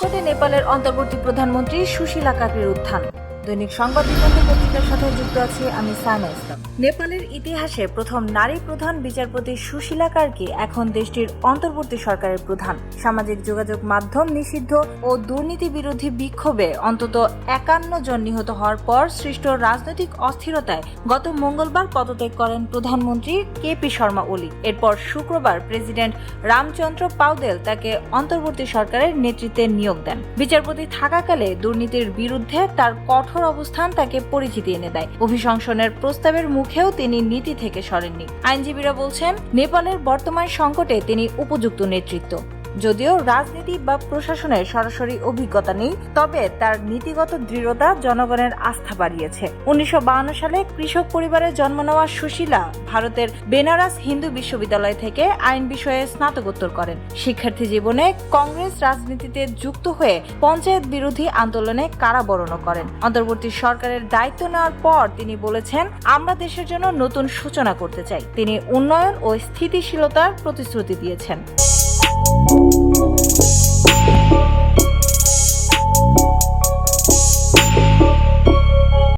সংকটে নেপালের অন্তর্বর্তী প্রধানমন্ত্রী সুশীলা কাকের উত্থান। দৈনিক সংবাদ দিগন্ত পত্রিকার সাথে যুক্ত আছি আমি সাইমা ইসলাম। নেপালের ইতিহাসে প্রথম নারী প্রধান বিচারপতি সুশীলা কার্কি এখন দেশটির অন্তর্বর্তী সরকারের প্রধান। সামাজিক যোগাযোগ মাধ্যম নিষিদ্ধ ও দুর্নীতি বিরোধী বিক্ষোভে অন্তত 51 জন নিহত হওয়ার পর সৃষ্ট রাজনৈতিক অস্থিরতায় গত মঙ্গলবার পদত্যাগ করেন প্রধানমন্ত্রী কেপি শর্মা ওলি। এরপর শুক্রবার প্রেসিডেন্ট রামচন্দ্র পাউদেল তাকে অন্তর্বর্তী সরকারের নেতৃত্বে নিয়োগ দেন। বিচারপতি থাকাকালে দুর্নীতির বিরুদ্ধে তার কঠোর অবস্থান তাকে পরিচিতি এনে দেয়। অভিশংসনের প্রস্তাবের মুখেও তিনি নীতি থেকে সরেননি। আইনজীবীরা বলছেন, নেপালের বর্তমান সংকটে তিনি উপযুক্ত নেতৃত্ব। যদিও রাজনীতি বা প্রশাসনের সরাসরি অভিজ্ঞতা নেই, তবে তার নীতিগত দৃঢ়তা জনগণের আস্থা বাড়িয়েছে। 1952 সালে কৃষক পরিবারে জন্ম নেওয়া সুশীলা ভারতের বেনারস হিন্দু বিশ্ববিদ্যালয় থেকে আইন বিষয়ে স্নাতকোত্তর করেন। শিক্ষার্থী জীবনে কংগ্রেস রাজনীতিতে যুক্ত হয়ে পঞ্চায়েত বিরোধী আন্দোলনে কারাবরণ করেন। অন্তর্বর্তী সরকারের দায়িত্ব নেওয়ার পর তিনি বলেছেন, আমরা দেশের জন্য নতুন সূচনা করতে চাই। তিনি উন্নয়ন ও স্থিতিশীলতার প্রতিশ্রুতি দিয়েছেন।